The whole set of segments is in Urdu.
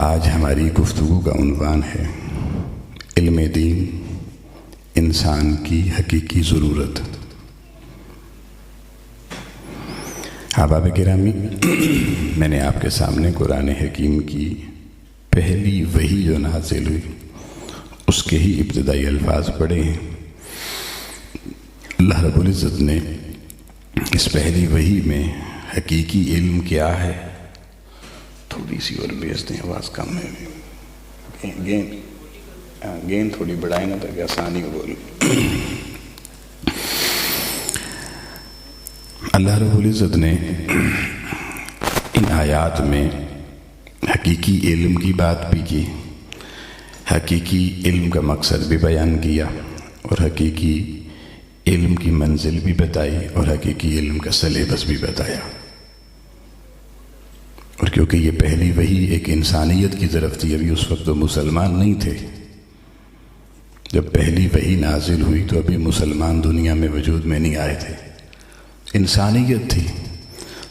آج ہماری گفتگو کا عنوان ہے علم دین انسان کی حقیقی ضرورت۔ احباب گرامی، میں نے آپ کے سامنے قرآن حکیم کی پہلی وحی جو نازل ہوئی اس کے ہی ابتدائی الفاظ پڑھے ہیں۔ اللہ رب العزت نے اس پہلی وحی میں حقیقی علم کیا ہے، تھوڑی سی اور بیچ دیں، آواز کم ہے، گین تھوڑی بڑھائیں نا تاکہ آسانی ہو بولوں۔ اللہ رب العزت نے ان آیات میں حقیقی علم کی بات بھی کی، حقیقی علم کا مقصد بھی بیان کیا، اور حقیقی علم کی منزل بھی بتائی، اور حقیقی علم کا سلیبس بھی بتایا۔ اور کیونکہ یہ پہلی وحی ایک انسانیت کی طرف تھی، ابھی اس وقت تو مسلمان نہیں تھے، جب پہلی وحی نازل ہوئی تو ابھی مسلمان دنیا میں وجود میں نہیں آئے تھے، انسانیت تھی۔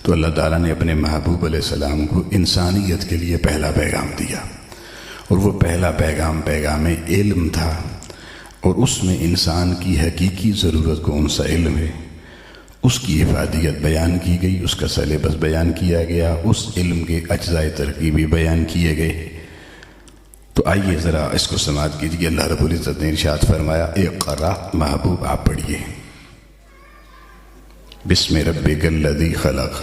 تو اللہ تعالیٰ نے اپنے محبوب علیہ السلام کو انسانیت کے لیے پہلا پیغام دیا، اور وہ پہلا پیغام علم تھا، اور اس میں انسان کی حقیقی ضرورت کون سا علم ہے اس کی افادیت بیان کی گئی، اس کا سلیبس بیان کیا گیا، اس علم کے اجزاء ترکیبی بیان کیے گئے۔ تو آئیے ذرا اس کو سماعت کیجیے۔ اللہ رب العزت نے ارشاد فرمایا، اقرأ، محبوب آپ پڑھیے، بسم ربک الذی خلق،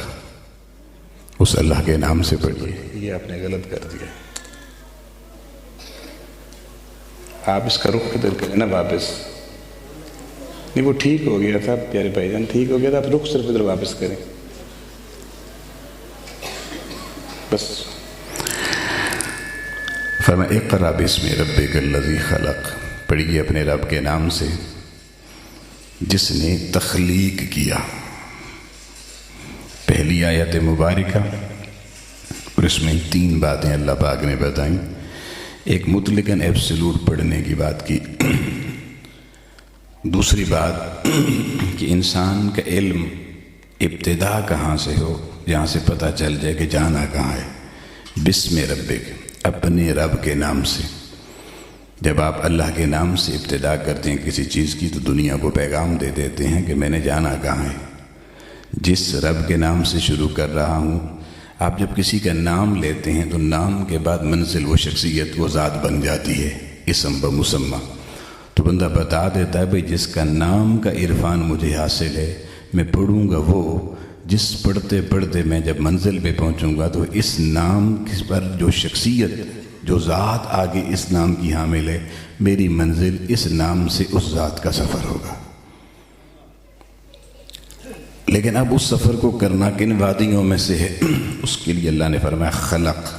اس اللہ کے نام سے پڑھیے۔ یہ آپ نے غلط کر دیا، آپ اس کا رخ ادھر کریں نا واپس، نہیں وہ ٹھیک ہو گیا تھا پیارے بھائی جان، ٹھیک ہو گیا تھا، آپ رخ صرف ادھر واپس کریں بس۔ فرمایا اقرأ بسم ربک الذی خلق، پڑھیے اپنے رب کے نام سے جس نے تخلیق کیا۔ پہلی آیت مبارکہ، اور اس میں 3 باتیں اللہ پاک نے بتائیں۔ ایک مطلقاً ایبسولوٹ پڑھنے کی بات کی، دوسری بات کہ انسان کا علم ابتدا کہاں سے ہو، جہاں سے پتہ چل جائے کہ جانا کہاں ہے۔ بسم ربک، اپنے رب کے نام سے۔ جب آپ اللہ کے نام سے ابتدا کرتے ہیں کسی چیز کی تو دنیا کو پیغام دے دیتے ہیں کہ میں نے جانا کہاں ہے، جس رب کے نام سے شروع کر رہا ہوں۔ آپ جب کسی کا نام لیتے ہیں تو نام کے بعد منزل و شخصیت و ذات بن جاتی ہے، اسم بمسمہ۔ تو بندہ بتا دیتا ہے بھئی جس کا نام کا عرفان مجھے حاصل ہے، میں پڑھوں گا وہ، جس پڑھتے پڑھتے میں جب منزل پہ پہنچوں گا تو اس نام پر جو شخصیت، جو ذات آگے اس نام کی حامل ہے، میری منزل اس نام سے اس ذات کا سفر ہوگا۔ لیکن اب اس سفر کو کرنا کن وادیوں میں سے ہے، اس کے لیے اللہ نے فرمایا خلق،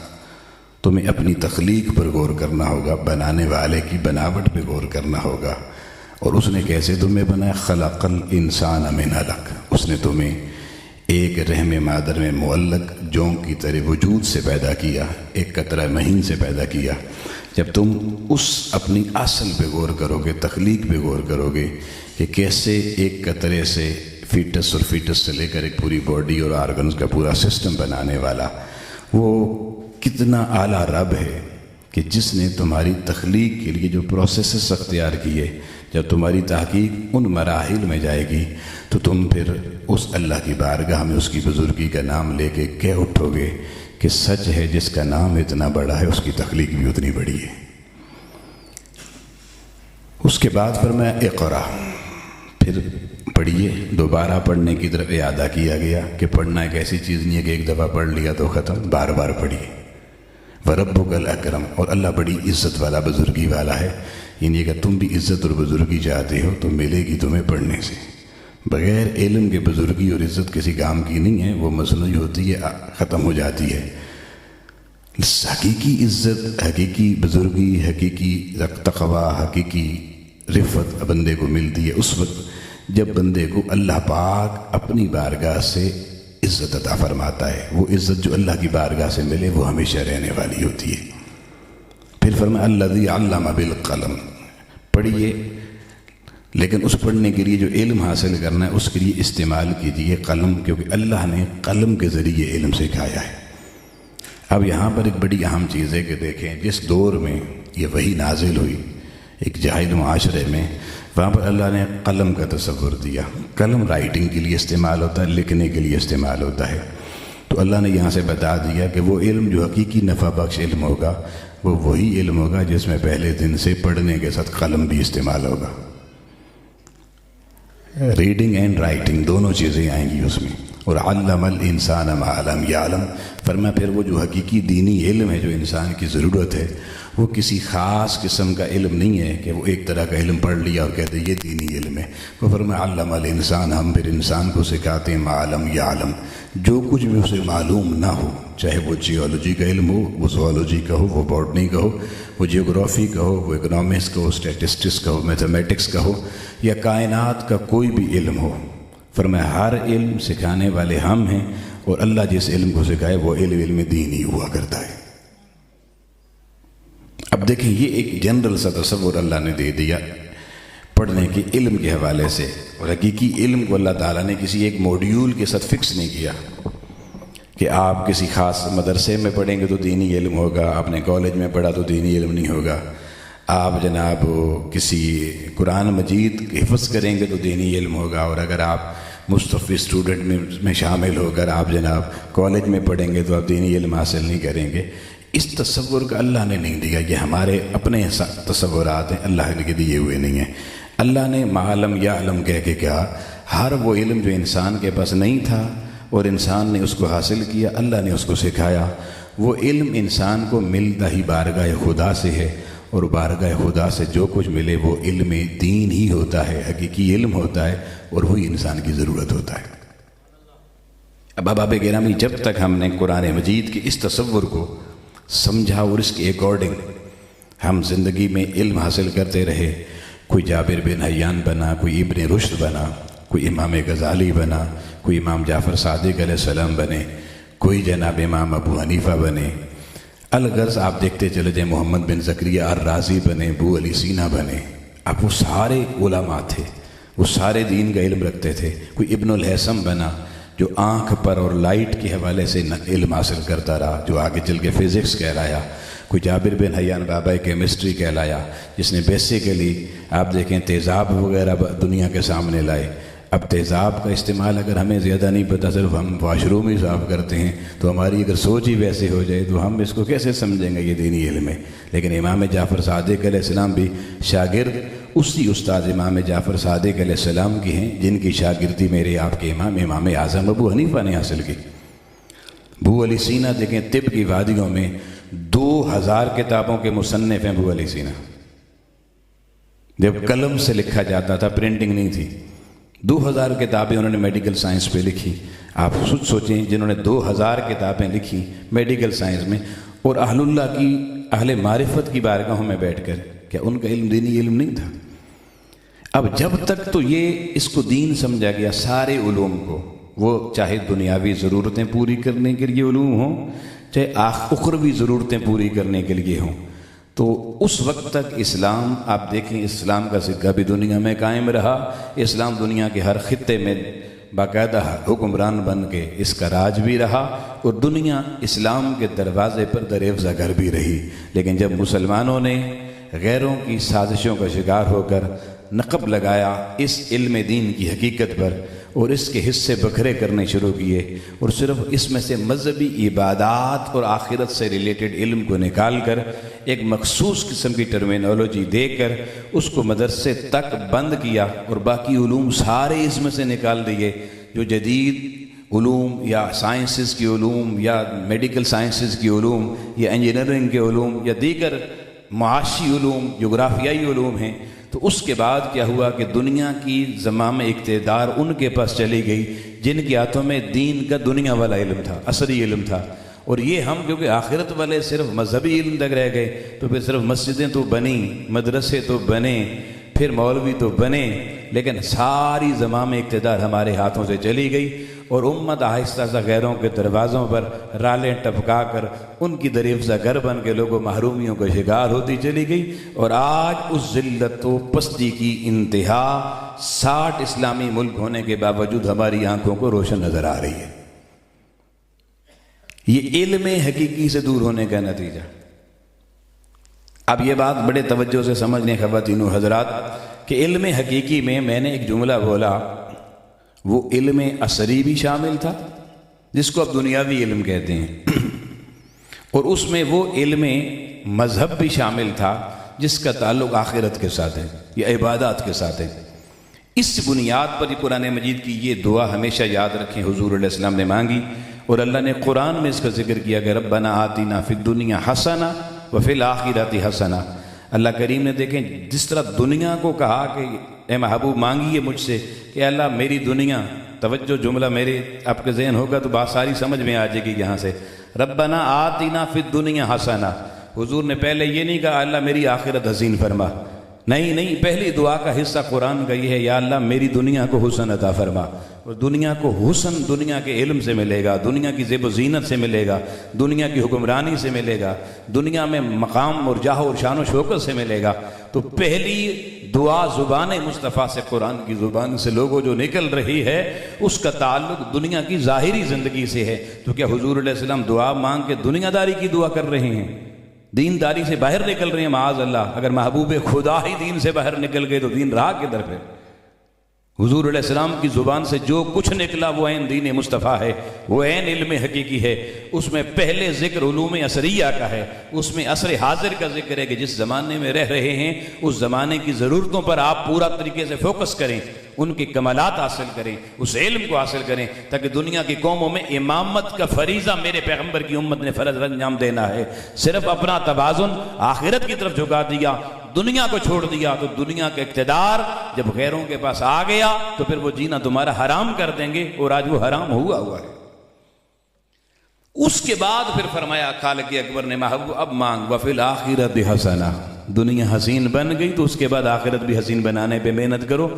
تمہیں اپنی تخلیق پر غور کرنا ہوگا، بنانے والے کی بناوٹ پہ غور کرنا ہوگا۔ اور اس نے کیسے تمہیں بنایا؟ خلق الانسان من علق، اس نے تمہیں ایک رحم مادر میں معلق جونک کی طرح وجود سے پیدا کیا، ایک قطرہ مہین سے پیدا کیا۔ جب تم اس اپنی اصل پہ غور کرو گے، تخلیق پہ غور کرو گے کہ کیسے ایک قطرے سے فیٹس، اور فیٹس سے لے کر ایک پوری باڈی اور آرگنز کا پورا سسٹم بنانے والا وہ کتنا اعلیٰ رب ہے کہ جس نے تمہاری تخلیق کے لیے جو پروسیسز اختیار کیے، جب تمہاری تحقیق ان مراحل میں جائے گی تو تم پھر اس اللہ کی بارگاہ میں اس کی بزرگی کا نام لے کے کہہ اٹھو گے کہ سچ ہے جس کا نام اتنا بڑا ہے اس کی تخلیق بھی اتنی بڑی ہے۔ اس کے بعد فرمایا اقرأ، پھر پڑھیے، دوبارہ پڑھنے کی طرف اعادہ کیا گیا کہ پڑھنا ایک ایسی چیز نہیں ہے کہ ایک دفعہ پڑھ لیا تو ختم، بار بار پڑھیے۔ وَرَبُّكَ الْأَكْرَمُ، اور اللہ بڑی عزت والا، بزرگی والا ہے، یعنی کہ تم بھی عزت اور بزرگی چاہتے ہو تو ملے گی تمہیں پڑھنے سے۔ بغیر علم کے بزرگی اور عزت کسی کام کی نہیں ہے، وہ مصنوعی ہوتی ہے، ختم ہو جاتی ہے۔ حقیقی عزت، حقیقی بزرگی، حقیقی تقوی، حقیقی رفت بندے کو ملتی ہے اس وقت جب بندے کو اللہ پاک اپنی بارگاہ سے عزت عطا فرماتا ہے۔ وہ عزت جو اللہ کی بارگاہ سے ملے وہ ہمیشہ رہنے والی ہوتی ہے۔ پھر فرمایا الذی علم بالقلم، پڑھیے، لیکن اس پڑھنے کے لیے جو علم حاصل کرنا ہے اس کے لیے استعمال کیجیے قلم، کیونکہ اللہ نے قلم کے ذریعے علم سکھایا ہے۔ اب یہاں پر ایک بڑی اہم چیز ہے کہ دیکھیں جس دور میں یہ وحی نازل ہوئی ایک جاہل معاشرے میں، وہاں پر اللہ نے قلم کا تصور دیا۔ قلم رائٹنگ کے لیے استعمال ہوتا ہے، لکھنے کے لیے استعمال ہوتا ہے۔ تو اللہ نے یہاں سے بتا دیا کہ وہ علم جو حقیقی نفع بخش علم ہوگا وہ وہی علم ہوگا جس میں پہلے دن سے پڑھنے کے ساتھ قلم بھی استعمال ہوگا۔ ریڈنگ اینڈ رائٹنگ دونوں چیزیں آئیں گی اس میں۔ اور علم الانسان ما لم یعلم، فرمایا پھر وہ جو حقیقی دینی علم ہے جو انسان کی ضرورت ہے وہ کسی خاص قسم کا علم نہیں ہے کہ وہ ایک طرح کا علم پڑھ لیا اور کہتے یہ دینی علم ہے۔ وہ فرمایا علم الانسان، ہم پھر انسان کو سکھاتے ہیں ما لم یعلم، جو کچھ بھی اسے معلوم نہ ہو، چاہے وہ جیولوجی کا علم ہو، وہ زوالوجی کا ہو، وہ باٹنی کا ہو، وہ جیوگرافی کا ہو، وہ اکنامکس کا ہو، اسٹیٹسٹکس کا ہو، میتھمیٹکس کا ہو، یا کائنات کا کوئی بھی علم ہو۔ فرمایا ہر علم سکھانے والے ہم ہیں، اور اللہ جس علم کو سکھائے وہ علم دین ہی ہوا کرتا ہے۔ اب دیکھیں یہ ایک جنرل سا تصور اللہ نے دے دیا پڑھنے کے علم کے حوالے سے، اور حقیقی علم کو اللہ تعالیٰ نے کسی ایک موڈیول کے ساتھ فکس نہیں کیا کہ آپ کسی خاص مدرسے میں پڑھیں گے تو دینی علم ہوگا، آپ نے کالج میں پڑھا تو دینی علم نہیں ہوگا، آپ جناب کسی قرآن مجید حفظ کریں گے تو دینی علم ہوگا، اور اگر آپ مصطفی اسٹوڈنٹ میں شامل ہو کر آپ جناب کالج میں پڑھیں گے تو آپ دینی علم حاصل نہیں کریں گے۔ اس تصور کا اللہ نے نہیں دیا، یہ ہمارے اپنے تصورات ہیں، اللہ نے دیے ہوئے نہیں ہیں۔ اللہ نے معلم یا علم کہہ کے کہا ہر وہ علم جو انسان کے پاس نہیں تھا اور انسان نے اس کو حاصل کیا، اللہ نے اس کو سکھایا۔ وہ علم انسان کو ملتا ہی بارگاہ خدا سے ہے، اور بارگاہ خدا سے جو کچھ ملے وہ علم دین ہی ہوتا ہے، حقیقی علم ہوتا ہے، اور وہی انسان کی ضرورت ہوتا ہے۔ اب احباب گرامی، جب تک ہم نے قرآن مجید کے اس تصور کو سمجھا اور اس کے اکارڈنگ ہم زندگی میں علم حاصل کرتے رہے، کوئی جابر بن حیان بنا، کوئی ابن رشد بنا، کوئی امام غزالی بنا، کوئی امام جعفر صادق علیہ السلام بنے، کوئی جناب امام ابو حنیفہ بنے، الغرض آپ دیکھتے چلے جائیں محمد بن زکریا الرازی بنے، ابو علی سینا بنے۔ اب وہ سارے علماء تھے، وہ سارے دین کا علم رکھتے تھے۔ کوئی ابن الحسم بنا جو آنکھ پر اور لائٹ کے حوالے سے علم حاصل کرتا رہا، جو آگے چل کے فزکس کہلایا۔ کوئی جابر بن حیان بابا کیمسٹری کہلایا، جس نے بیسیکلی آپ دیکھیں تیزاب وغیرہ دنیا کے سامنے لائے۔ اب تیزاب کا استعمال اگر ہمیں زیادہ نہیں پتہ، صرف ہم واش روم ہی صاف کرتے ہیں، تو ہماری اگر سوچ ہی ویسے ہو جائے تو ہم اس کو کیسے سمجھیں گے یہ دینی علم ہے۔ لیکن امام جعفر صادق علیہ السلام بھی شاگرد اسی استاد امام جعفر صادق علیہ السلام کی ہیں جن کی شاگردی میرے آپ کے امام اعظم ابو حنیفہ نے حاصل کی۔ ابو علی سینا دیکھیں طب کی وادیوں میں 2000 کتابوں کے مصنف ہیں ابو علی سینا۔ جب قلم سے لکھا جاتا تھا، پرنٹنگ نہیں تھی، 2000 کتابیں انہوں نے میڈیکل سائنس پہ لکھی۔ آپ سوچیں جنہوں نے 2000 کتابیں لکھی میڈیکل سائنس میں، اور اہل اللہ کی اہل معرفت کی بارگاہوں میں بیٹھ کر، کیا ان کا علم دینی علم نہیں تھا؟ اب جب تک تو یہ اس کو دین سمجھا گیا، سارے علوم کو، وہ چاہے دنیاوی ضرورتیں پوری کرنے کے لیے علوم ہوں، چاہے اخروی ضرورتیں پوری کرنے کے لیے ہوں، تو اس وقت تک اسلام آپ دیکھیں اسلام کا سکہ بھی دنیا میں قائم رہا۔ اسلام دنیا کے ہر خطے میں باقاعدہ حکمران بن کے اس کا راج بھی رہا، اور دنیا اسلام کے دروازے پر دریافزہ گھر بھی رہی۔ لیکن جب مسلمانوں نے غیروں کی سازشوں کا شکار ہو کر نقب لگایا اس علم دین کی حقیقت پر، اور اس کے حصے بکھرے کرنے شروع کیے، اور صرف اس میں سے مذہبی عبادات اور آخرت سے ریلیٹڈ علم کو نکال کر ایک مخصوص قسم کی ٹرمینالوجی دے کر اس کو مدرسے تک بند کیا، اور باقی علوم سارے اس میں سے نکال دیے۔ جو جدید علوم یا سائنسز کی علوم یا میڈیکل سائنسز کی علوم یا انجینئرنگ کے علوم یا دیگر معاشی علوم، جغرافیائی علوم ہیں، تو اس کے بعد کیا ہوا کہ دنیا کی زمام اقتدار ان کے پاس چلی گئی جن کے ہاتھوں میں دین کا دنیا والا علم تھا، عصری علم تھا۔ اور یہ ہم کیونکہ آخرت والے صرف مذہبی علم تک رہ گئے، تو پھر صرف مسجدیں تو بنی، مدرسے تو بنے، پھر مولوی تو بنے، لیکن ساری زمام اقتدار ہمارے ہاتھوں سے چلی گئی، اور امت آہستہ آہستہ غیروں کے دروازوں پر رالیں ٹپکا کر ان کی دریافزہ گھر بن کے لوگوں محرومیوں کا شکار ہوتی چلی گئی۔ اور آج اس ذلت و پستی کی انتہا 60 اسلامی ملک ہونے کے باوجود ہماری آنکھوں کو روشن نظر آ رہی ہے۔ یہ علم حقیقی سے دور ہونے کا نتیجہ۔ اب یہ بات بڑے توجہ سے سمجھ لیں خواتین و حضرات کہ علم حقیقی میں نے ایک جملہ بولا، وہ علم اثری بھی شامل تھا جس کو اب دنیاوی علم کہتے ہیں، اور اس میں وہ علم مذہب بھی شامل تھا جس کا تعلق آخرت کے ساتھ ہے یا عبادات کے ساتھ ہے۔ اس بنیاد پر قرآن مجید کی یہ دعا ہمیشہ یاد رکھیں، حضور علیہ السلام نے مانگی اور اللہ نے قرآن میں اس کا ذکر کیا کہ ربنا آتنا فی الدنیا حسنہ وفی الآخرۃ حسنہ۔ اللہ کریم نے دیکھیں جس طرح دنیا کو کہا کہ اے محبوب مانگیے مجھ سے کہ اللہ میری دنیا، توجہ جملہ میرے آپ کے ذہن ہوگا تو بات ساری سمجھ میں آ جائے گی یہاں سے، ربنا آتنا فی الدنیا حسنہ۔ حضور نے پہلے یہ نہیں کہا اللہ میری آخرت حسین فرما، نہیں، پہلی دعا کا حصہ قرآن کا یہ ہے، یا اللہ میری دنیا کو حسن عطا فرما۔ اور دنیا کو حسن دنیا کے علم سے ملے گا، دنیا کی زیب و زینت سے ملے گا، دنیا کی حکمرانی سے ملے گا، دنیا میں مقام اور جاہ اور شان و شوکت سے ملے گا۔ تو پہلی دعا زبان مصطفیٰ سے، قرآن کی زبان سے لوگوں جو نکل رہی ہے اس کا تعلق دنیا کی ظاہری زندگی سے ہے۔ تو کیا حضور علیہ السلام دعا مانگ کے دنیا داری کی دعا کر رہے ہیں؟ دینداری سے باہر نکل رہے ہیں؟ معاذ اللہ، اگر محبوب خدا ہی دین سے باہر نکل گئے تو دین رہا کدھر پہ؟ حضور علیہ السلام کی زبان سے جو کچھ نکلا وہ عین دین مصطفیٰ ہے، وہ عین علم حقیقی ہے۔ اس میں پہلے ذکر علوم اثریہ کا ہے، اس میں عصر حاضر کا ذکر ہے کہ جس زمانے میں رہ رہے ہیں اس زمانے کی ضرورتوں پر آپ پورا طریقے سے فوکس کریں، ان کے کمالات حاصل کریں، اس علم کو حاصل کریں، تاکہ دنیا کی قوموں میں امامت کا فریضہ میرے پیغمبر کی امت نے فرض انجام دینا ہے۔ صرف اپنا توازن آخرت کی طرف جھکا دیا، دنیا کو چھوڑ دیا تو دنیا کا اقتدار جب غیروں کے پاس آ گیا تو پھر وہ جینا تمہارا حرام کر دیں گے، اور آج وہ حرام ہوا ہے۔ اس کے بعد پھر فرمایا خالق اکبر نے محبوب اب مانگ وفی الآخرۃ حسنہ، دنیا حسین بن گئی تو اس کے بعد آخرت بھی حسین بنانے پہ محنت کرو۔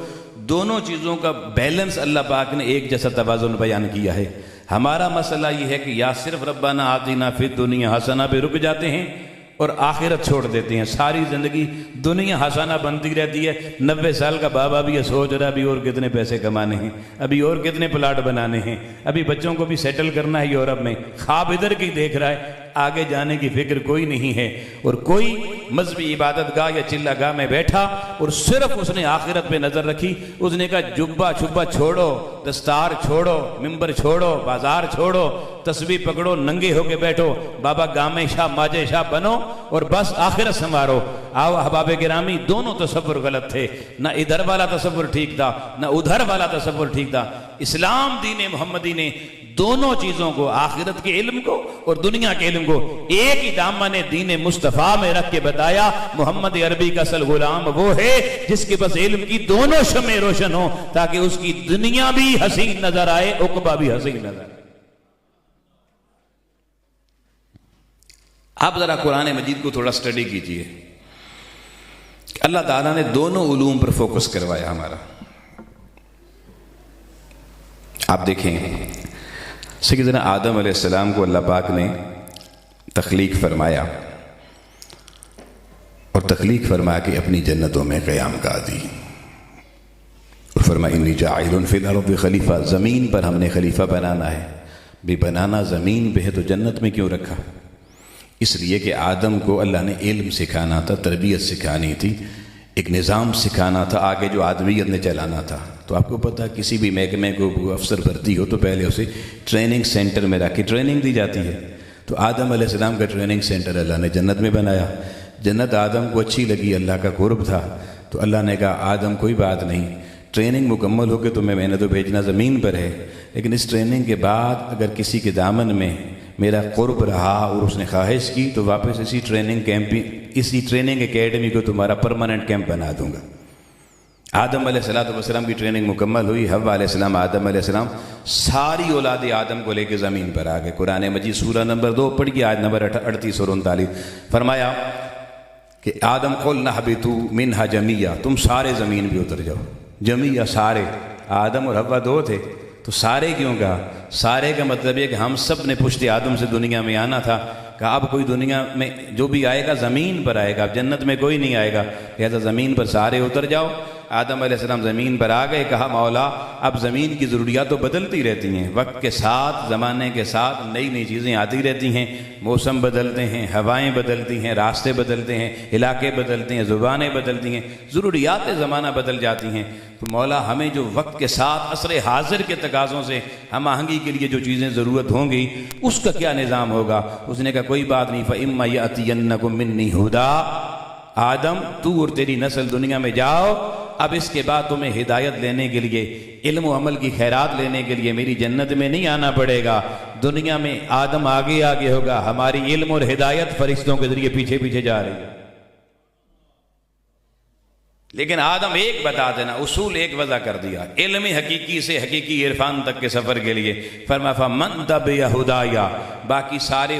دونوں چیزوں کا بیلنس اللہ پاک نے ایک جیسا توازن بیان کیا ہے۔ ہمارا مسئلہ یہ ہے کہ یا صرف ربنا آتنا فی الدنیا حسنہ پہ رک جاتے ہیں اور آخرت چھوڑ دیتے ہیں، ساری زندگی دنیا حسنہ بنتی رہتی ہے۔ 90 سال کا بابا بھی یہ سوچ رہا ابھی اور کتنے پیسے کمانے ہیں، ابھی اور کتنے پلاٹ بنانے ہیں، ابھی بچوں کو بھی سیٹل کرنا ہے یورپ میں، خواب ادھر کی دیکھ رہا ہے، آگے جانے کی فکر کوئی نہیں ہے۔ اور کوئی مذہبی عبادت گاہ یا چلہ گاہ میں بیٹھا اور صرف اس نے آخرت پہ نظر رکھی، اس نے کہا جبہ چھبہ چھوڑو، دستار چھوڑو، ممبر چھوڑو، بازار چھوڑو، تسبیح پکڑو، ننگے ہو کے بیٹھو، بابا گامے شاہ ماجے شاہ بنو اور بس آخرت سنوارو۔ آؤ احباب گرامی، دونوں تصور غلط تھے، نہ ادھر والا تصور ٹھیک تھا نہ ادھر والا تصور ٹھیک تھا۔ اسلام دین محمدی نے دونوں چیزوں کو، آخرت کے علم کو اور دنیا کے علم کو، ایک ہی دامن دین مصطفیٰ میں رکھ کے بتایا محمد عربی کا اصل غلام وہ ہے جس کے پاس علم کی دونوں شمع روشن ہوں، تاکہ اس کی دنیا بھی حسین نظر آئے، عقبہ بھی حسین نظر آئے۔ آپ ذرا قرآن مجید کو تھوڑا سٹڈی کیجئے، اللہ تعالیٰ نے دونوں علوم پر فوکس کروایا ہمارا۔ آپ دیکھیں سیدنا آدم علیہ السلام کو اللہ پاک نے تخلیق فرمایا، اور تخلیق فرما کے اپنی جنتوں میں قیام گاہ دی، اور فرمایا انی جاعل فی الارض خلیفہ، زمین پر ہم نے خلیفہ بنانا ہے۔ بھی بنانا زمین پہ ہے تو جنت میں کیوں رکھا؟ اس لیے کہ آدم کو اللہ نے علم سکھانا تھا، تربیت سکھانی تھی، ایک نظام سکھانا تھا، آگے جو آدمیت نے چلانا تھا۔ تو آپ کو پتہ کسی بھی محکمے کو افسر بھرتی ہو تو پہلے اسے ٹریننگ سینٹر میں رکھ کے ٹریننگ دی جاتی ہے۔ تو آدم علیہ السلام کا ٹریننگ سینٹر اللہ نے جنت میں بنایا۔ جنت آدم کو اچھی لگی، اللہ کا قرب تھا، تو اللہ نے کہا آدم کوئی بات نہیں، ٹریننگ مکمل ہو کے میں نے تو بھیجنا زمین پر ہے، لیکن اس ٹریننگ کے بعد اگر کسی کے دامن میں میرا قرب رہا اور اس نے خواہش کی تو واپس اسی ٹریننگ اکیڈمی کو تمہارا پرماننٹ کیمپ بنا دوں گا۔ آدم علیہ السلام کی ٹریننگ مکمل ہوئی، حوا علیہ السلام، آدم علیہ السلام، ساری اولاد آدم کو لے کے زمین پر آ گئے۔ قرآن مجید سورہ نمبر 2 پڑھیے، آیت نمبر 38 اور 39، فرمایا کہ آدم قلنا اہبطوا منہا جمیعا، تم سارے زمین پہ اتر جاؤ، جمیعا سارے، آدم اور حوا 2 تھے تو سارے کیوں کہا؟ سارے کا مطلب یہ کہ ہم سب نے پشت آدم سے دنیا میں آنا تھا. کہا اب کوئی دنیا میں جو بھی آئے گا زمین پر آئے گا، جنت میں کوئی نہیں آئے گا، لہذا زمین پر سارے اتر جاؤ. آدم علیہ السلام زمین پر آ گئے. کہا مولا اب زمین کی ضروریات تو بدلتی رہتی ہیں، وقت کے ساتھ زمانے کے ساتھ نئی نئی چیزیں آتی رہتی ہیں، موسم بدلتے ہیں، ہوائیں بدلتی ہیں، راستے بدلتے ہیں، علاقے بدلتے ہیں، زبانیں بدلتی ہیں، ضروریات زمانہ بدل جاتی ہیں. تو مولا ہمیں جو وقت کے ساتھ عصر حاضر کے تقاضوں سے ہم آہنگی کے لیے جو چیزیں ضرورت ہوں گی اس کا کیا نظام ہوگا؟ اس نے کہا کوئی بات نہیں، فَإِمَّا يَأْتِيَنَّكُم مِّنِّي هُدًى، آدم تو اور تیری نسل دنیا میں جاؤ، اب اس کے بعد تمہیں ہدایت لینے کے لیے، علم و عمل کی خیرات لینے کے لیے میری جنت میں نہیں آنا پڑے گا. دنیا میں آدم آگے آگے ہوگا، ہماری علم اور ہدایت فرشتوں کے ذریعے پیچھے پیچھے جا رہی ہے. لیکن آدم ایک بتا دینا، اصول ایک وضع کر دیا علم حقیقی سے حقیقی عرفان تک کے سفر کے لیے. فرمایا فَمَن تَبِعَ هُدَايَ، باقی سارے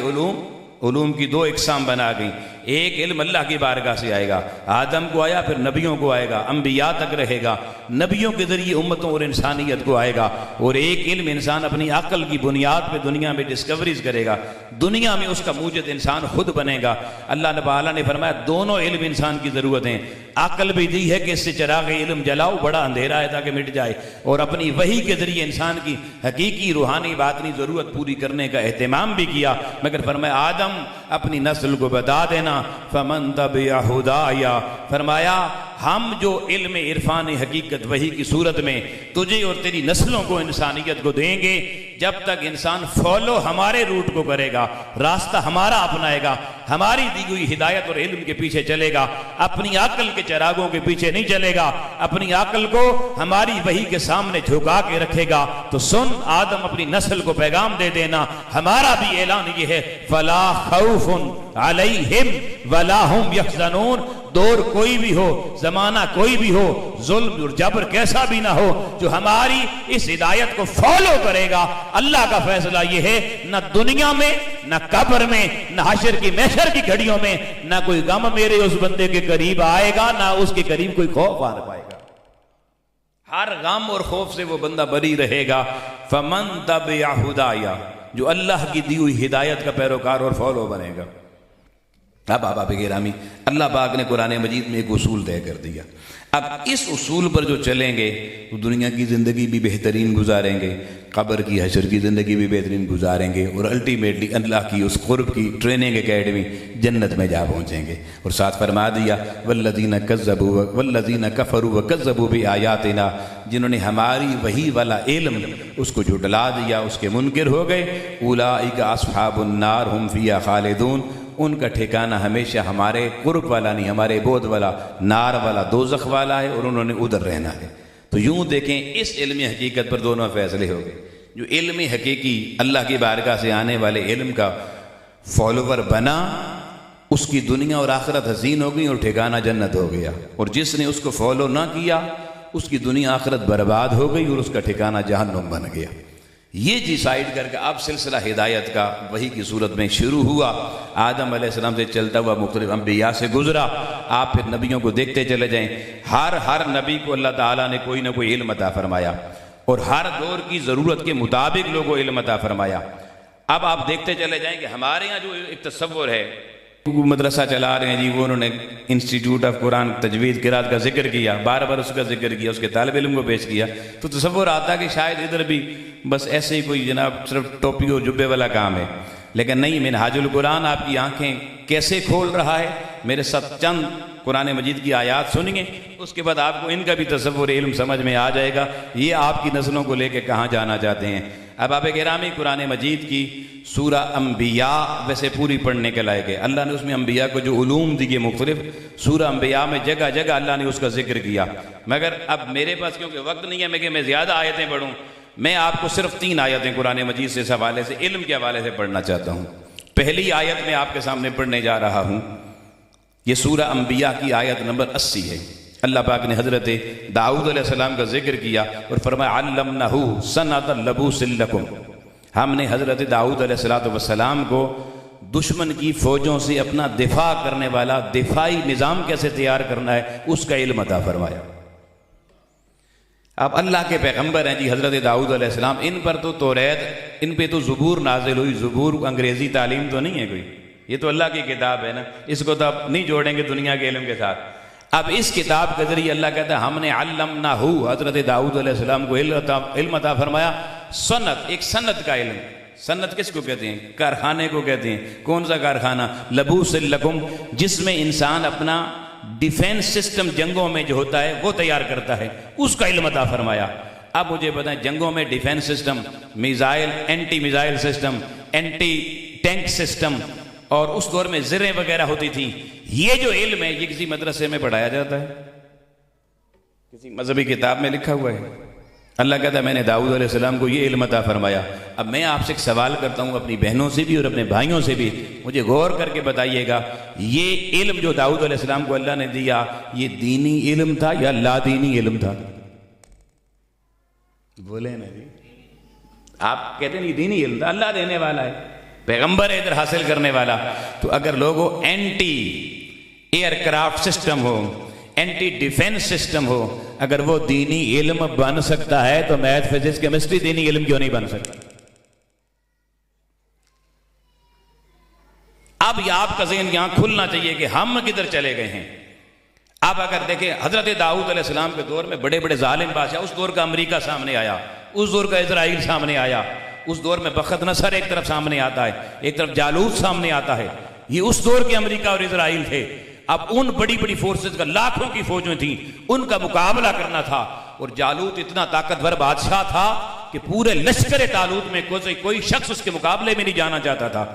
علوم کی دو اقسام بنا گئیں. ایک علم اللہ کی بارگاہ سے آئے گا، آدم کو آیا، پھر نبیوں کو آئے گا، انبیاء تک رہے گا، نبیوں کے ذریعے امتوں اور انسانیت کو آئے گا. اور ایک علم انسان اپنی عقل کی بنیاد پہ دنیا میں ڈسکوریز کرے گا، دنیا میں اس کا موجد انسان خود بنے گا. اللہ تعالیٰ نے فرمایا دونوں علم انسان کی ضرورت ہیں. عقل بھی دی ہے کہ اس سے چراغ علم جلاؤ، بڑا اندھیرا ہے تاکہ مٹ جائے، اور اپنی وحی کے ذریعے انسان کی حقیقی روحانی باطنی ضرورت پوری کرنے کا اہتمام بھی کیا. مگر فرمایا آدم اپنی نسل کو بتا دینا فَمَن تَبِعَ هُدَايَ، فرمایا ہم جو علم عرفان حقیقت وحی کی صورت میں تجھے اور تیری نسلوں کو انسانیت کو دیں گے، جب تک انسان فالو ہمارے روٹ کو کرے گا، راستہ ہمارا اپنائے گا، ہماری دی ہوئی ہدایت اور علم کے پیچھے چلے گا، اپنی عقل کے چراغوں کے پیچھے نہیں چلے گا، اپنی عقل کو ہماری وحی کے سامنے جھکا کے رکھے گا. تو سن آدم اپنی نسل کو پیغام دے دینا، ہمارا بھی اعلان یہ ہے فَلَا خَوْفٌ عَلَيْهِمْ وَلَا هُمْ يَحْزَنُونَ. دور کوئی بھی ہو، زمانہ کوئی بھی ہو، ظلم اور جبر کیسا بھی نہ ہو، جو ہماری اس ہدایت کو فالو کرے گا، اللہ کا فیصلہ یہ ہے نہ دنیا میں، نہ قبر میں، نہ حشر کی محشر کی گھڑیوں میں نہ کوئی غم میرے اس بندے کے قریب آئے گا، نہ اس کے قریب کوئی خوف آ پائے گا. ہر غم اور خوف سے وہ بندہ بری رہے گا. فَمَن تَبِعَ هُدَايَ، جو اللہ کی دی ہوئی ہدایت کا پیروکار اور فالو بنے گا. اب احباب گرامی، اللہ پاک نے قرآن مجید میں ایک اصول طے کر دیا. اب اس اصول پر جو چلیں گے تو دنیا کی زندگی بھی بہترین گزاریں گے، قبر کی حشر کی زندگی بھی بہترین گزاریں گے، اور الٹیمیٹلی اللہ کی اس قرب کی ٹریننگ اکیڈمی جنت میں جا پہنچیں گے. اور ساتھ فرما دیا والذین کذبوا والذین کفروا وکذبوا بآیاتنا، جنہوں نے ہماری وحی والا علم اس کو جھٹلا دیا، اس کے منکر ہو گئے. اولئک اصحاب النار ہم فیہا خالدون، ان کا ٹھکانہ ہمیشہ ہمارے قرب والا نہیں، ہمارے بود والا، نار والا، دوزخ والا ہے، اور انہوں نے ادھر رہنا ہے. تو یوں دیکھیں اس علمی حقیقت پر دونوں فیصلے ہو گئے. جو علمی حقیقی اللہ کی بارگاہ سے آنے والے علم کا فالوور بنا، اس کی دنیا اور آخرت حسین ہو گئی اور ٹھکانہ جنت ہو گیا. اور جس نے اس کو فالو نہ کیا اس کی دنیا آخرت برباد ہو گئی اور اس کا ٹھکانہ جہنم بن گیا. یہ ڈیسائیڈ کر کے اب سلسلہ ہدایت کا وحی کی صورت میں شروع ہوا. آدم علیہ السلام سے چلتا ہوا مختلف انبیاء سے گزرا. آپ پھر نبیوں کو دیکھتے چلے جائیں، ہر نبی کو اللہ تعالیٰ نے کوئی نہ کوئی علم عطا فرمایا، اور ہر دور کی ضرورت کے مطابق لوگوں کو علم عطا فرمایا. اب آپ دیکھتے چلے جائیں کہ ہمارے یہاں جو ایک تصور ہے، مدرسہ چلا رہے ہیں جی، وہ انہوں نے انسٹیٹیوٹ آف قرآن تجوید قرات کا ذکر کیا، بار بار اس کا ذکر کیا، اس کے طالب علم کو پیش کیا، تو تصور آتا کہ شاید ادھر بھی بس ایسے ہی کوئی جناب صرف ٹوپی اور جبے والا کام ہے. لیکن نہیں، منہاج القرآن آپ کی آنکھیں کیسے کھول رہا ہے. میرے ساتھ چند قرآن مجید کی آیات سنیں، اس کے بعد آپ کو ان کا بھی تصور علم سمجھ میں آ جائے گا، یہ آپ کی نسلوں کو لے کے کہاں جانا چاہتے ہیں. اب آپ گرامی قرآن مجید کی سورہ انبیاء ویسے پوری پڑھنے کے لائق ہے. اللہ نے اس میں انبیاء کو جو علوم دیے مختلف، سورہ انبیاء میں جگہ جگہ اللہ نے اس کا ذکر کیا. مگر اب میرے پاس کیونکہ وقت نہیں ہے کہ میں زیادہ آیتیں پڑھوں، میں آپ کو صرف 3 آیتیں قرآن مجید سے اس حوالے سے علم کے حوالے سے پڑھنا چاہتا ہوں. پہلی آیت میں آپ کے سامنے پڑھنے جا رہا ہوں، یہ سورہ انبیاء کی آیت نمبر 80 ہے. اللہ پاک نے حضرت داؤد علیہ السلام کا ذکر کیا اور فرمایا علمنہ صنعۃ لبوس لکم، ہم نے حضرت داؤد علیہ السلام کو دشمن کی فوجوں سے اپنا دفاع کرنے والا دفاعی نظام کیسے تیار کرنا ہے اس کا علم عطا فرمایا. آپ اللہ کے پیغمبر ہیں جی حضرت داؤد علیہ السلام، ان پر تو توریت، ان پہ تو زبور نازل ہوئی، زبور انگریزی تعلیم تو نہیں ہے کوئی، یہ تو اللہ کی کتاب ہے نا، اس کو تو آپ نہیں جوڑیں گے دنیا کے علم کے ساتھ۔ اب اس کتاب کے ذریعے اللہ کہتا ہے ہم نے علمناہ، حضرت داؤد علیہ السلام کو علم عطا فرمایا، سنت، ایک سنت کا علم۔ سنت کس کو کہتے ہیں؟ کارخانے کو کہتے ہیں۔ کون سا کارخانہ؟ لبوس لکم، جس میں انسان اپنا ڈیفینس سسٹم جنگوں میں جو ہوتا ہے وہ تیار کرتا ہے، اس کا علم عطا فرمایا۔ اب مجھے بتائیں جنگوں میں defence system, missile, anti missile system, anti tank system, اور اس دور میں زریں وغیرہ ہوتی تھیں، یہ جو علم ہے یہ کسی مدرسے میں پڑھایا جاتا ہے؟ کسی مذہبی کتاب میں لکھا ہوا ہے؟ اللہ کہتا ہے میں نے داؤد علیہ السلام کو یہ علم عطا فرمایا۔ اب میں آپ سے ایک سوال کرتا ہوں، اپنی بہنوں سے بھی اور اپنے بھائیوں سے بھی، مجھے غور کر کے بتائیے گا، یہ علم جو داؤد علیہ السلام کو اللہ نے دیا، یہ دینی علم تھا یا لا دینی علم تھا؟ بولے نا جی، آپ کہتے ہیں یہ دینی علم تھا، اللہ دینے والا ہے، پیغمبر ہے ادھر حاصل کرنے والا۔ تو اگر لوگوں اینٹی ایئر کرافٹ سسٹم ہو، اینٹی ڈیفینس سسٹم ہو، اگر وہ دینی علم بن سکتا ہے تو میتھ فزکس کیمسٹری دینی علم کیوں نہیں بن سکتا؟ اب یہ آپ کا ذہن یہاں کھلنا چاہیے کہ ہم کدھر چلے گئے ہیں۔ اب اگر دیکھیں حضرت داؤد علیہ السلام کے دور میں بڑے بڑے ظالم بادشاہ، اس دور کا امریکہ سامنے آیا، اس دور کا اسرائیل سامنے آیا، اس دور میں بخت نصر ایک طرف سامنے آتا ہے، ایک طرف جالوت سامنے آتا ہے، یہ اس دور کے امریکہ اور اسرائیل تھے۔ اب ان بڑی بڑی فورسز کا، لاکھوں کی فوجیں تھیں، ان کا مقابلہ کرنا تھا، اور جالوت اتنا طاقتور بادشاہ تھا کہ پورے لشکر طالوت میں کوئی شخص اس کے مقابلے میں نہیں جانا چاہتا تھا۔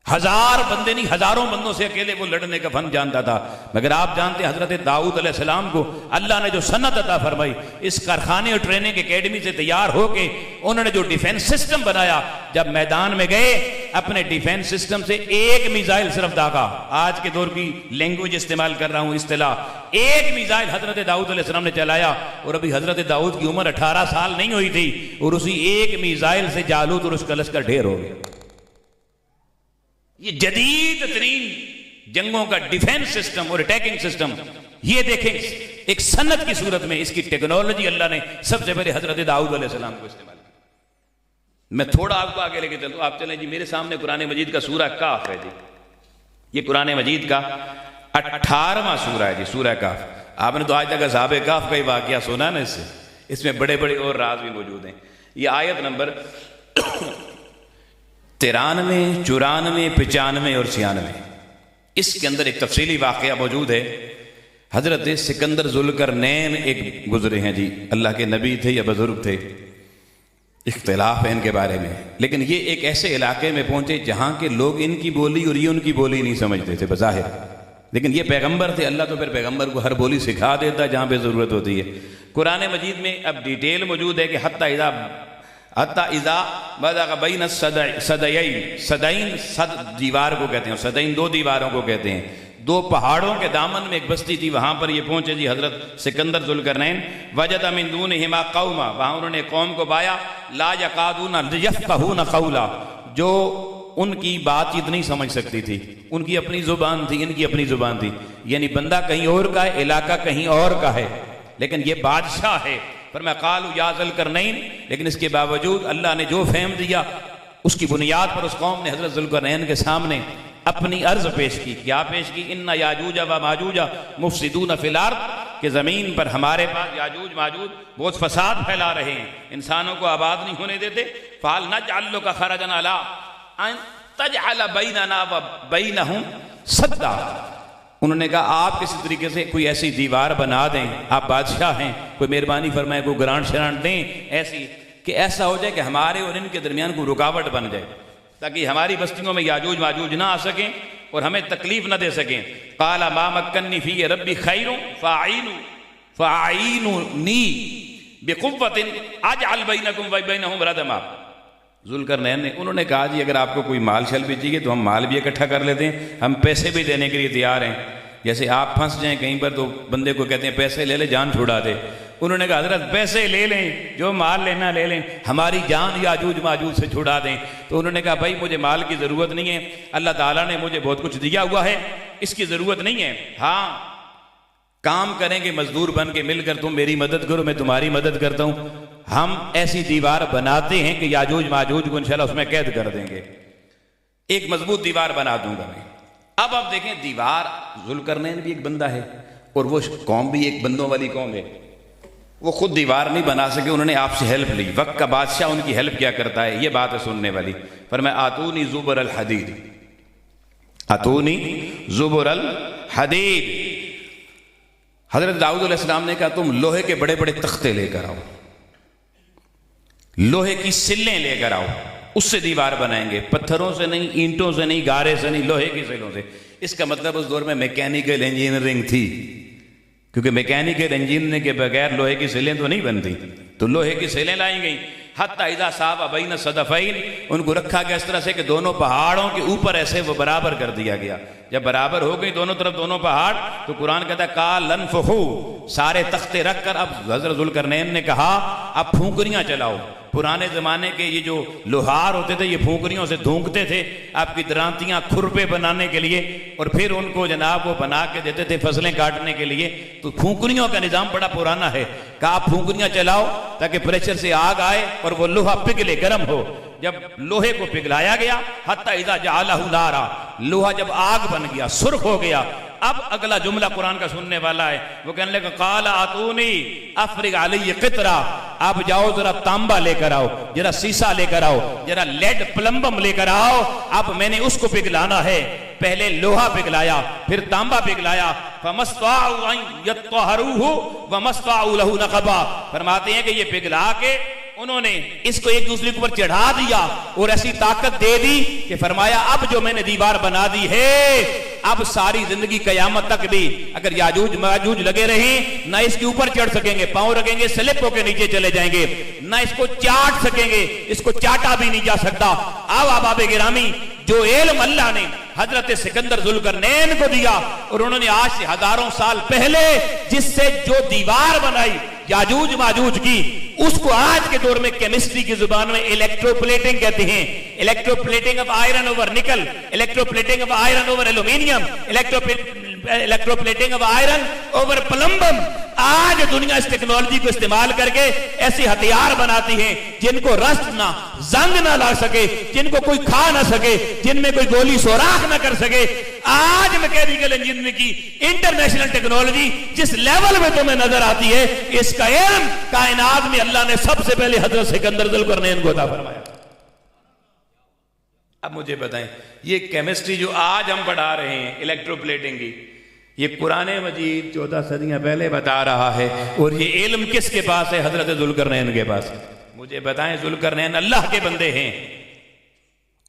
ہزار بندے نہیں، ہزاروں بندوں سے اکیلے وہ لڑنے کا فن جانتا تھا۔ مگر آپ جانتے ہیں حضرت داؤد علیہ السلام کو اللہ نے جو سنت عطا فرمائی، اس کارخانے اور ٹریننگ اکیڈمی سے تیار ہو کے انہوں نے جو ڈیفینس سسٹم بنایا، جب میدان میں گئے اپنے ڈیفینس سسٹم سے ایک میزائل صرف داغا، آج کے دور کی لینگویج استعمال کر رہا ہوں، اصطلاح، ایک میزائل حضرت داؤد علیہ السلام نے چلایا، اور ابھی حضرت داؤد کی عمر 18 سال نہیں ہوئی تھی، اور اسی ایک میزائل سے جالوت اور اس کا لشکر ڈھیر ہو گیا۔ یہ جدید ترین جنگوں کا ڈیفینس سسٹم اور اٹیکنگ سسٹم، یہ دیکھیں ایک سنت کی صورت میں اس کی ٹیکنالوجی اللہ نے سب سے پہلے حضرت داؤد علیہ السلام کو استعمال کیا۔ میں تھوڑا آپ کو آگے لے کے چلوں، آپ چلیں جی، میرے سامنے قرآن مجید کا سورہ کاف ہے جی، یہ قرآن مجید کا 18واں سورہ ہے جی، سورہ کاف۔ آپ نے تو آج تک اصحاب کاف کا ہی واقعہ سنا نا، اس میں بڑے بڑے اور راز بھی موجود ہیں۔ یہ آیت نمبر 93، 94، 95 اور 96، اس کے اندر ایک تفصیلی واقعہ موجود ہے۔ حضرت سکندر ذوالقرنین ایک گزرے ہیں جی، اللہ کے نبی تھے یا بزرگ تھے، اختلاف ہے ان کے بارے میں، لیکن یہ ایک ایسے علاقے میں پہنچے جہاں کے لوگ ان کی بولی اور یہ ان کی بولی نہیں سمجھتے تھے بظاہر، لیکن یہ پیغمبر تھے، اللہ تو پھر پیغمبر کو ہر بولی سکھا دیتا جہاں پہ ضرورت ہوتی ہے۔ قرآن مجید میں اب ڈیٹیل موجود ہے کہ حتی اذا بلغ بین الصدیین، صدین صد دیوار کو کہتے ہیں، صدین دو دیواروں کو کہتے ہیں، دو پہاڑوں کے دامن میں ایک بستی تھی، وہاں پر یہ پہنچے جی حضرت سکندر ذوالقرنین۔ وجد من دونہما قوما، وہاں انہوں نے قوم کو پایا، لا یقادون یفقہون قولا، جو ان کی بات چیت نہیں سمجھ سکتی تھی، ان کی اپنی زبان تھی، ان کی اپنی زبان تھی، یعنی بندہ کہیں اور کا ہے، علاقہ کہیں اور کا ہے، لیکن یہ بادشاہ ہے۔ فرمایا قالوا یا ذوالقرنین، لیکن اس کے باوجود اللہ نے جو فہم دیا اس کی بنیاد پر اس قوم نے حضرت ذوالقرنین کے سامنے اپنی عرض پیش کی۔ کیا پیش کی؟ ان یاجوج و ماجوج مفسدون فی الارض، کہ زمین پر ہمارے پاس یاجوج ماجوج بہت فساد پھیلا رہے ہیں، انسانوں کو آباد نہیں ہونے دیتے۔ فہل نجعل لک خرجا علی ان تجعل بیننا و بینہم سدا، انہوں نے کہا آپ کسی طریقے سے کوئی ایسی دیوار بنا دیں، آپ بادشاہ ہیں، کوئی مہربانی فرمائے، کوئی گرانٹ شرانٹ دیں ایسی کہ ایسا ہو جائے کہ ہمارے اور ان کے درمیان کوئی رکاوٹ بن جائے، تاکہ ہماری بستیوں میں یاجوج ماجوج نہ آ سکیں اور ہمیں تکلیف نہ دے سکیں۔ قال ما مکنی فی ربی خیر فاعینونی بقوۃ اجعل بینکم و بینہم ردما۔ ذوالقرنین نے انہوں نے کہا جی اگر آپ کو کوئی مال شل بھی چاہیے تو ہم مال بھی اکٹھا کر لیتے ہیں، ہم پیسے بھی دینے کے لیے تیار ہیں، جیسے آپ پھنس جائیں کہیں پر تو بندے کو کہتے ہیں پیسے لے لے جان چھڑا دے، انہوں نے کہا حضرت پیسے لے لیں، جو مال لینا لے لیں، ہماری جان یاجوج ماجوج سے چھڑا دیں۔ تو انہوں نے کہا بھائی مجھے مال کی ضرورت نہیں ہے، اللہ تعالیٰ نے مجھے بہت کچھ دیا ہوا ہے، اس کی ضرورت نہیں ہے، ہاں کام کریں گے مزدور بن کے مل کر، تم میری مدد کرو میں تمہاری مدد کرتا ہوں. ہم ایسی دیوار بناتے ہیں کہ یاجوج ماجوج کو انشاءاللہ اس میں قید کر دیں گے. ایک مضبوط دیوار بنا دوں گا میں. اب آپ دیکھیں دیوار، ذوالقرنین بھی ایک بندہ ہے اور وہ قوم بھی ایک بندوں والی قوم ہے. وہ خود دیوار نہیں بنا سکے، انہوں نے آپ سے ہیلپ لی. وقت کا بادشاہ ان کی ہیلپ کیا کرتا ہے، یہ بات ہے سننے والی. فرمایا آتونی زبر الحدید، آتونی زبر الحدید. حضرت داؤد علیہ السلام نے کہا تم لوہے کے بڑے بڑے تختے لے کر آؤ، لوہے کی سلیں لے کر آؤ، اس سے دیوار بنائیں گے. پتھروں سے نہیں، اینٹوں سے نہیں، گارے سے نہیں، لوہے کی سلوں سے. اس کا مطلب اس دور میں میکینیکل انجینئرنگ تھی، کیونکہ میکینیکل انجینئرنگ کے بغیر لوہے کی سلیں تو نہیں بنتی. تو لوہے کی سلیں لائی گئیں. حتی اذا ساوا بین الصدفین، ان کو رکھا گیا اس طرح سے کہ دونوں پہاڑوں کے اوپر ایسے وہ برابر کر دیا گیا. جب برابر ہو گئی دونوں طرف دونوں پہاڑ، تو قرآن کہتا ہے قال انفخوا، سارے تختے رکھ کر اب حضرت ذوالقرنین نے کہا اب پھونکریاں چلاؤ. پرانے زمانے کے یہ جو لوہار ہوتے تھے یہ پھونکریوں سے دھونکتے تھے آپ کی درانتیاں کھرپے بنانے کے لیے، اور پھر ان کو جناب وہ بنا کے دیتے تھے فصلیں کاٹنے کے لیے. تو پھونکریوں کا نظام بڑا پرانا ہے. کہا آپ پھونکریاں چلاؤ تاکہ پریشر سے آگ آئے اور وہ لوہا پگھلے، گرم ہو. جب لوہے کو پگھلایا گیا، حتی اذا جعلہ نارا، لوہا جب آگ بن گیا، سرخ ہو گیا. اب اگلا جملہ قرآن کا سننے والا ہے. وہ کہنے لگا قال آتونی افرغ علی قطرہ، آپ جاؤ ذرا تانبا لے کر آؤ، ذرا سیسا لے کر آؤ، ذرا لیڈ پلمبم لے کر آؤ. اب میں نے اس کو پگھلانا ہے. پہلے لوہا پگھلایا، پھر تانبا پگھلایا. فما استطاعوا ان يطهروه وما استطاعوا له نقبا. فرماتے ہیں کہ یہ پگھلا کے انہوں نے اس کو ایک دوسرے کے اوپر چڑھا دیا اور ایسی طاقت دے دی کہ فرمایا اب جو میں نے دیوار بنا دی ہے، اب ساری زندگی قیامت تک بھی اگر یاجوج ماجوج لگے رہیں نہ اس کے اوپر چڑھ سکیں گے، پاؤں رکھیں گے سلپ ہو کے نیچے چلے جائیں گے، نہ اس کو چاٹ سکیں گے، اس کو چاٹا بھی نہیں جا سکتا. آو احباب گرامی، جو علم اللہ نے حضرت سکندر ذوالقرنین کو دیا اور انہوں نے آج سے ہزاروں سال پہلے جس سے جو دیوار بنائی یاجوج ماجوج کی، اس کو آج کے دور میں کیمسٹری کی زبان میں الیکٹرو پلیٹنگ کہتے ہیں. Electroplating of iron over nickel, electroplating of iron over aluminium, electroplating of iron over plumbum. آج دنیا اس ٹیکنالوجی کو استعمال کر کے ایسے ہتھیار بناتی ہیں جن کو رسٹ نہ زنگ نہ لا سکے، جن کو کوئی کھا نہ سکے، جن میں کوئی گولی سوراخ نہ کر سکے. آج میکینیکل انجینئرنگ کی انٹرنیشنل ٹیکنالوجی جس لیول میں تمہیں نظر آتی ہے، اس کا علم کائنات میں اللہ نے سب سے پہلے حضرت سکندر ذوالقرنین کو عطا فرمایا. اب مجھے بتائیں یہ کیمسٹری جو آج ہم پڑھا رہے ہیں الیکٹرو پلیٹنگ کی، یہ قرآن مجید 14 صدیاں پہلے بتا رہا ہے، اور یہ علم کس کے پاس ہے؟ حضرت ذوالقرنین کے پاس. مجھے بتائیں ذوالقرنین اللہ کے بندے ہیں،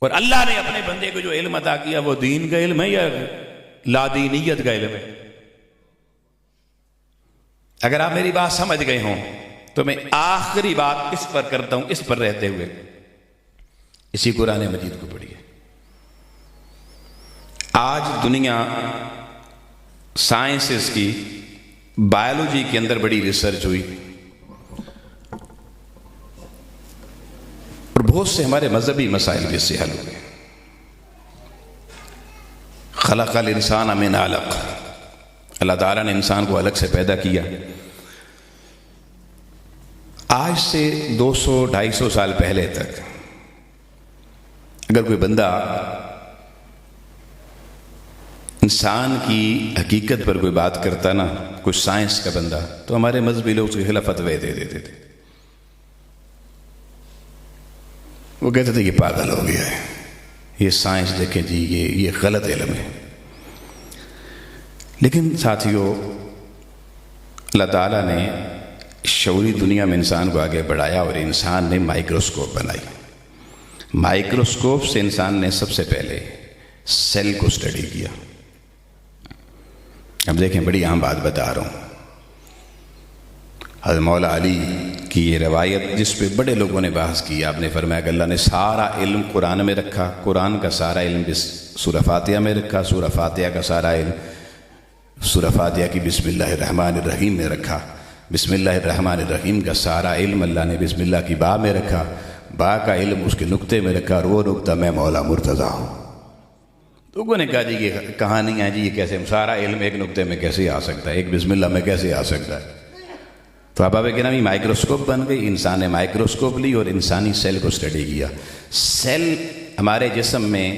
اور اللہ نے اپنے بندے کو جو علم عطا کیا وہ دین کا علم ہے یا لادینیت کا علم ہے؟ اگر آپ میری بات سمجھ گئے ہوں تو میں آخری بات اس پر کرتا ہوں، اس پر رہتے ہوئے اسی قرآن مجید کو پڑھیے. آج دنیا سائنسز کی بایولوجی کے اندر بڑی ریسرچ ہوئی اور بہت سے ہمارے مذہبی مسائل بھی اس سے حل ہوئے. خلق الانسان من علق، اللہ تعالیٰ نے انسان کو علق سے پیدا کیا. آج سے 200-250 سال پہلے تک اگر کوئی بندہ انسان کی حقیقت پر کوئی بات کرتا نا، کوئی سائنس کا بندہ، تو ہمارے مذہبی لوگ اس کے خلاف فتوے دے دیتے تھے. وہ کہتے تھے یہ پاگل ہو گیا ہے، یہ سائنس دیکھیں جی یہ غلط علم ہے. لیکن ساتھیوں، اللہ تعالیٰ نے شعوری دنیا میں انسان کو آگے بڑھایا اور انسان نے مائکروسکوپ بنائی. مائکروسکوپ سے انسان نے سب سے پہلے سیل کو سٹڈی کیا. اب دیکھیں بڑی اہم بات بتا رہا ہوں. حضرت مولا علی کی یہ روایت جس پہ بڑے لوگوں نے بحث کی، آپ نے فرمایا کہ اللہ نے سارا علم قرآن میں رکھا، قرآن کا سارا علم سورہ فاتحہ میں رکھا، سورہ فاتحہ کا سارا علم سورہ فاتحہ کی بسم اللہ الرحمن الرحیم میں رکھا، بسم اللہ الرحمن الرحیم کا سارا علم اللہ نے بسم اللہ کی با میں رکھا، با کا علم اس کے نقطے میں رکھا، اور وہ نقطہ میں مولا مرتضیٰ ہوں. تو کو نے کہا جی یہ کہانی ہے جی، یہ کیسے سارا علم ایک نقطے میں کیسے آ سکتا ہے، ایک بسم اللہ میں کیسے آ سکتا ہے؟ تو احباب گرامی مائکروسکوپ بن گئی، انسان نے مائکروسکوپ لی اور انسانی سیل کو اسٹڈی کیا۔ سیل ہمارے جسم میں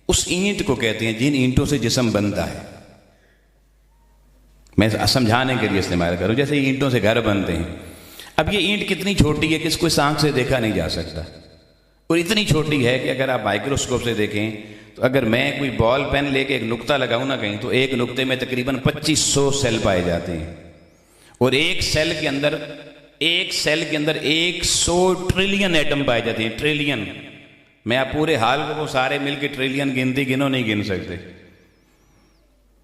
اس اینٹ کو کہتے ہیں جن اینٹوں سے جسم بنتا ہے۔ میں سمجھانے کے لیے استعمال کروں، جیسے اینٹوں سے گھر بنتے ہیں۔ اب یہ اینٹ کتنی چھوٹی ہے کہ اس کو اس آنکھ سے دیکھا نہیں جا سکتا، اور اتنی چھوٹی ہے کہ اگر آپ مائکروسکوپ سے دیکھیں تو اگر میں کوئی بال پین لے کے ایک نقطہ لگاؤں نا کہیں، تو ایک نقطے میں تقریباً 2500 سیل پائے جاتے ہیں، اور ایک سیل کے اندر 100 ٹریلین ایٹم پائے جاتے ہیں، ٹریلین۔ میں آپ پورے حال کو وہ سارے مل کے ٹریلین گنتی گنو نہیں گن سکتے،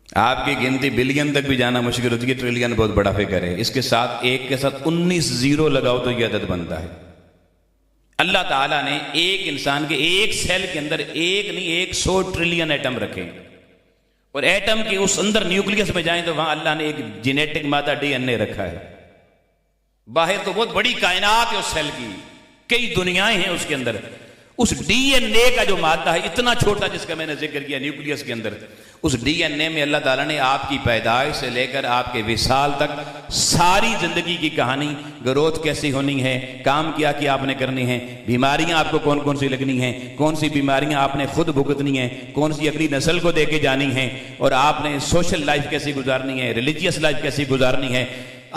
آپ کی گنتی بلین تک بھی جانا مشکل ہوتی ہے، ٹریلین بہت بڑا فگر ہے۔ اس کے ساتھ ایک کے ساتھ 19 زیرو لگاؤ تو یہ عدد بنتا ہے۔ اللہ تعالیٰ نے ایک انسان کے ایک سیل کے اندر ایک نہیں 100 ٹریلین ایٹم رکھے، اور ایٹم کے اس اندر نیوکلیس میں جائیں تو وہاں اللہ نے ایک جینیٹک مادہ ڈی این اے رکھا ہے۔ باہر تو بہت بڑی کائنات ہے اس سیل کی، کئی دنیایں ہیں اس کے اندر۔ اس ڈی این اے کا جو مادہ ہے اتنا چھوٹا جس کا میں نے ذکر کیا نیوکلیس کے اندر، اس ڈی این اے میں اللہ تعالیٰ نے آپ کی پیدائش سے لے کر آپ کے وصال تک ساری زندگی کی کہانی، گروتھ کیسی ہونی ہے، کام کیا آپ نے کرنی ہے، بیماریاں آپ کو کون کون سی لگنی ہیں، کون سی بیماریاں آپ نے خود بھگتنی ہیں، کون سی اگلی نسل کو دے کے جانی ہیں، اور آپ نے سوشل لائف کیسی گزارنی ہے، ریلیجیس لائف کیسی گزارنی ہے۔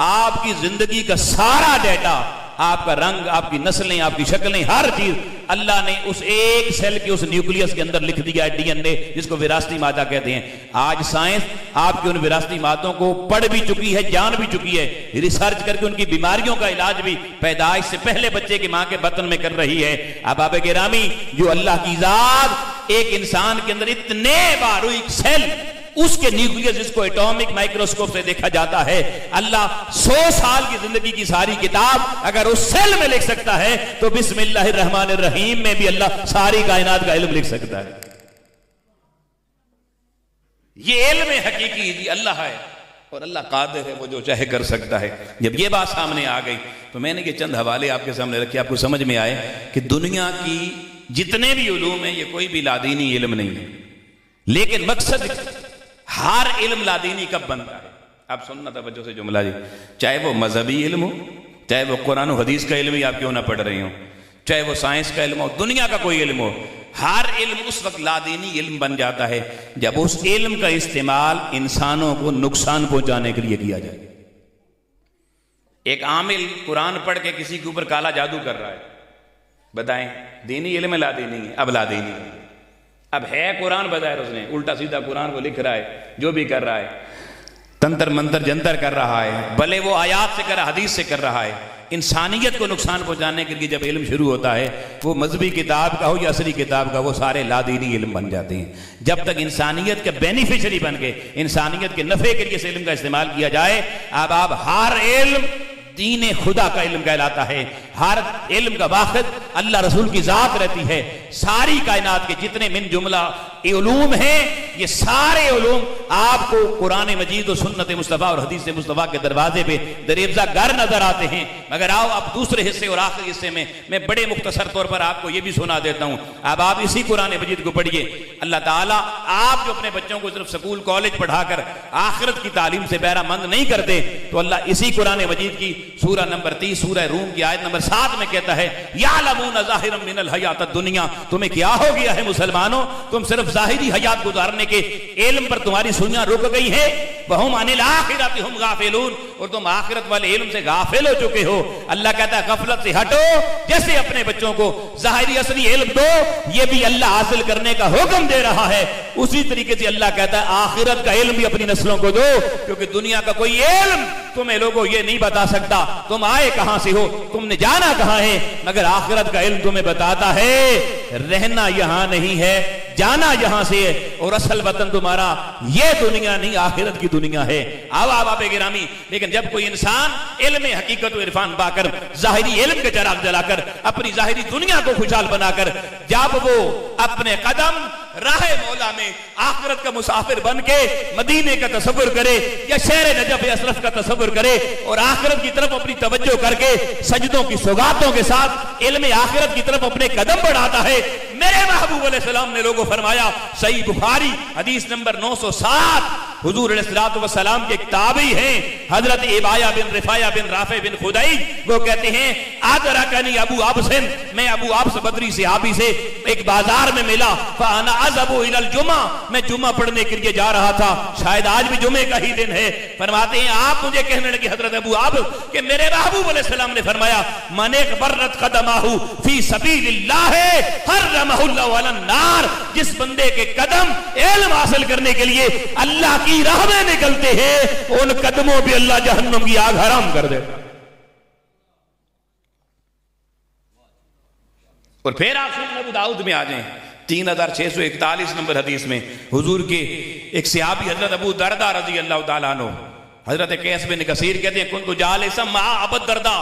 آپ کی زندگی کا سارا ڈیٹا، آپ کا رنگ، آپ کی نسلیں، آپ کی شکلیں، ہر چیز اللہ نے اس ایک سیل کے اس نیوکلیس کے اندر لکھ دیا ہے، ڈی این اے، جس کو وراثتی مادہ کہتے ہیں۔ آج سائنس آپ کی ان وراثتی مادوں کو پڑھ بھی چکی ہے، جان بھی چکی ہے، ریسرچ کر کے ان کی بیماریوں کا علاج بھی پیدائش سے پہلے بچے کی ماں کے بطن میں کر رہی ہے۔ احباب گرامی، جو اللہ کی ذات ایک انسان کے اندر اتنے باریک سیل، اس کے نیوکلیس جس کو ایٹامک مائکروسکوپ سے دیکھا جاتا ہے، اللہ 100 سال کی زندگی کی ساری کتاب اگر اس سیل میں لکھ سکتا ہے تو بسم اللہ الرحمن الرحیم میں بھی اللہ ساری کائنات کا علم لکھ سکتا ہے۔ یہ علم حقیقی جی اللہ ہے، اور اللہ قادر ہے، وہ جو چاہے کر سکتا ہے۔ جب یہ بات سامنے آ گئی تو میں نے یہ چند حوالے آپ کے سامنے رکھے، آپ کو سمجھ میں آئے کہ دنیا کی جتنے بھی علوم ہیں یہ کوئی بھی لادینی علم نہیں ہے، لیکن مقصد ہر علم لادینی کب بنتا ہے؟ آپ سننا توجہ سے جملہ جی، چاہے وہ مذہبی علم ہو، چاہے وہ قرآن و حدیث کا علم ہی آپ کیوں نہ پڑھ رہے ہوں، چاہے وہ سائنس کا علم ہو، دنیا کا کوئی علم ہو، ہر علم اس وقت لادینی علم بن جاتا ہے جب اس علم کا استعمال انسانوں کو نقصان پہنچانے کے لیے کیا جائے۔ ایک عامل قرآن پڑھ کے کسی کے اوپر کالا جادو کر رہا ہے، بتائیں دینی علم ہے لادینی ہے؟ اب لادینی ہے، اب ہے قرآن بظاہر، اس نے الٹا سیدھا قرآن کو لکھ رہا ہے، جو بھی کر رہا ہے تنتر منتر جنتر کر رہا ہے، بھلے وہ آیات سے کر رہا، حدیث سے کر رہا ہے۔ انسانیت کو نقصان پہنچانے کے لیے جب علم شروع ہوتا ہے، وہ مذہبی کتاب کا ہو یا اصلی کتاب کا، وہ سارے لادینی علم بن جاتے ہیں۔ جب تک انسانیت کے بینیفیشری بن کے انسانیت کے نفع کے لیے اس علم کا استعمال کیا جائے، اب آپ ہر علم دین خدا کا علم کہلاتا ہے، ہر علم کا واخد اللہ رسول کی ذات رہتی ہے۔ ساری کائنات کے جتنے من جملہ علوم ہیں، یہ سارے علوم آپ کو قرآن مجید و سنت مصطفیٰ اور حدیث مصطفیٰ کے دروازے پہ دریافزہ گر نظر آتے ہیں۔ مگر آؤ اب دوسرے حصے اور آخری حصے میں بڑے مختصر طور پر آپ کو یہ بھی سنا دیتا ہوں۔ اب آپ اسی قرآن مجید کو پڑھیے۔ اللہ تعالیٰ آپ جو اپنے بچوں کو صرف سکول کالج پڑھا کر آخرت کی تعلیم سے بہرہ مند نہیں کرتے، تو اللہ اسی قرآن مجید کی سورہ نمبر 30 سورہ روم کی آیت نمبر 7 میں کہتا ہے، یعلمون ظاہرا من الحیات الدنیا، تمہیں کیا ہو گیا ہے مسلمانوں، تم صرف ظاہری حیات گزارنے کے علم پر تمہاری سنیاں رک گئی ہیں، وہم عن الآخرۃ ہم غافلون، اور تم آخرت والے علم سے غافل ہو چکے ہو۔ اللہ کہتا ہے غفلت سے ہٹو، جیسے اپنے بچوں کو ظاہری اصلی علم دو، یہ بھی اللہ حاصل کرنے کا حکم دے رہا ہے، اسی طریقے سے اللہ کہتا ہے آخرت کا علم بھی اپنی نسلوں کو دو، کیونکہ دنیا کا کوئی علم تمہیں لوگوں یہ نہیں بتا سکتا تم آئے کہاں سے ہو، تم نے جانا کہاں ہے، مگر آخرت کا علم تمہیں بتاتا ہے رہنا یہاں نہیں ہے، جانا یہاں سے ہے، اور اصل وطن تمہارا یہ دنیا نہیں آخرت کی دنیا ہے۔ آپ گرامی، لیکن جب کوئی انسان علم حقیقت و عرفان پا کر، ظاہری علم کے چراغ جلا کر، اپنی ظاہری دنیا کو خوشحال بنا کر، جب وہ اپنے قدم راہ مولا میں آخرت کا مسافر بن کے مدینے کا تصور کرے یا شہر نجف اشرف کا تصور کرے اور آخرت کی طرف اپنی توجہ کر کے سجدوں کی سوغاتوں کے ساتھ علم آخرت کی طرف اپنے قدم بڑھاتا ہے، میرے محبوب علیہ السلام نے لوگوں فرمایا، صحیح بخاری حدیث نمبر 907، حضور علیہ السلام کے تابعی ہیں حضرت ابایہ بن رفاعہ بن رافع بن خدئی، وہ کہتے ہیں ادرکنی ابو ابس، میں ابو ابس بدری صحابی سے ایک بازار میں ملا، فانا اذهب الى الجمعہ، میں جمعہ پڑھنے کے لیے جا رہا تھا، شاید آج بھی جمعے کا ہی دن ہے، فرماتے ہیں آپ مجھے کہنے لگے حضرت ابو ابس کہ میرے محبوب علیہ السلام نے فرمایا، من اغبرت قدمہ فی سبیل اللہ حرمہ اللہ علی النار، جس بندے کے قدم علم حاصل کرنے کے لیے اللہ کی راہ میں نکلتے ہیں ان قدموں پہ اللہ جہنم کی آگ حرام کر دیتا۔ اور پھر آپ سنن ابو داؤد میں آ جائیں 3641 نمبر حدیث میں حضور کے ایک صحابی حضرت ابو دردہ رضی اللہ تعالیٰ عنہ، حضرت قیس بن کثیر کہتے ہیں کنت جالسا مع ابو الدرداء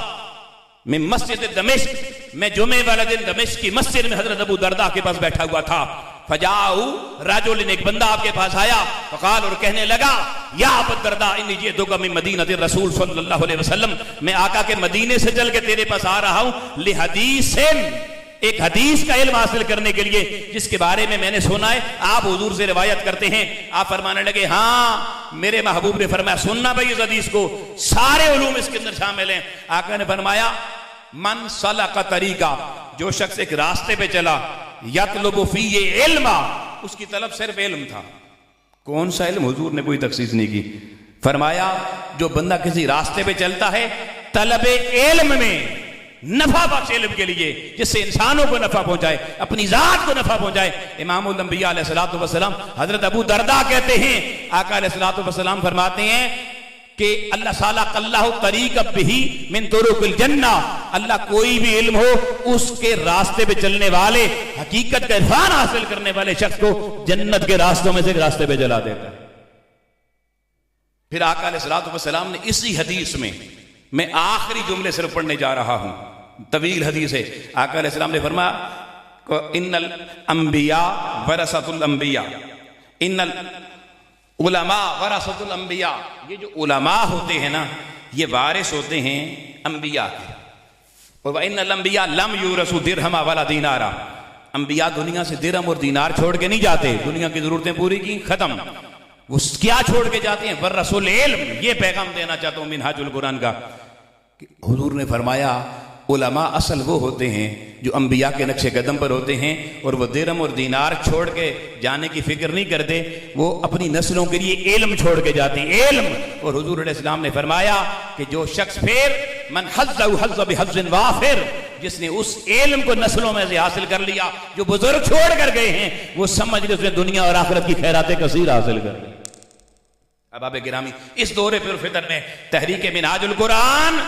من مسجد دمشق، میں جمعے والے دن دمشق کی مسجد میں حضرت ابو دردہ کے پاس بیٹھا ہوا تھا، فجاؤ رجل، ایک بندہ آپ کے پاس آیا، فقال، اور کہنے لگا، یا ابو الدرداء انی جئتک من مدینہ الرسول صلی اللہ علیہ وسلم، میں آقا کے مدینے سے چل کے تیرے پاس آ رہا ہوں، لحدیث، ایک حدیث کا علم حاصل کرنے کے لیے جس کے بارے میں نے سنا ہے، آپ حضور سے روایت کرتے ہیں۔ آپ فرمانے لگے، ہاں میرے محبوب نے فرمایا، سننا بھائی اس حدیث کو، سارے علوم اس کے اندر شامل ہیں۔ آقا نے فرمایا، من سلک طریقہ، جو شخص ایک راستے پہ چلا، یطلب فیہ علما، اس کی طلب صرف علم تھا۔ کون سا علم؟ حضور نے کوئی تخصیص نہیں کی، فرمایا جو بندہ کسی راستے پہ چلتا ہے طلب علم میں، نفع بخش علم کے لیے، جس سے انسانوں کو نفع پہنچائے، اپنی ذات کو نفع پہنچائے۔ امام الانبیاء علیہ الصلوۃ والسلام حضرت ابو درداء کہتے ہیں، آقا علیہ الصلوۃ والسلام فرماتے ہیں کہ اللہ سالک اللہ طریق بہ من طرق الجنہ، اللہ کوئی بھی علم ہو اس کے راستے پہ چلنے والے، حقیقت کا عرفان حاصل کرنے والے شخص کو جنت کے راستوں میں سے ایک راستے پہ چلا دیتا ہے۔ پھر آقا علیہ الصلوۃ والسلام نے اسی حدیث میں آخری جملے صرف پڑھنے جا رہا ہوں، طویل حدیث ہے، آقا علیہ السلام نے فرمایا، ان الانبیاء ورثۃ الانبیاء، ان العلماء ورثۃ الانبیاء، یہ جو علماء ہوتے ہیں نا یہ وارث ہوتے ہیں انبیاء کے، اور وان الانبیاء لم یورثوا درہما ولا دینارا، انبیاء دنیا سے درہم اور دینار چھوڑ کے نہیں جاتے، دنیا کی ضرورتیں پوری کی ختم، وہ کیا چھوڑ کے جاتے ہیں؟ ورثوا العلم۔ یہ پیغام دینا چاہتا ہوں منہاج القرآن کا، حضور نے فرمایا علماء اصل وہ ہوتے ہیں جو انبیاء کے نقش قدم پر ہوتے ہیں، اور وہ درہم اور دینار چھوڑ کے جانے کی فکر نہیں کرتے، وہ اپنی نسلوں کے لیے علم چھوڑ کے جاتے ہیں، علم۔ اور حضور علیہ السلام نے فرمایا کہ جو شخص پھر من حظہ حظ بحظ وافر، جس نے اس علم کو نسلوں میں سے حاصل کر لیا جو بزرگ چھوڑ کر گئے ہیں، وہ سمجھ لے اس نے دنیا اور آخرت کی خیرات کثیر حاصل کر لی۔ احباب گرامی، اس دور پر فتن میں تحریک منہاج القرآن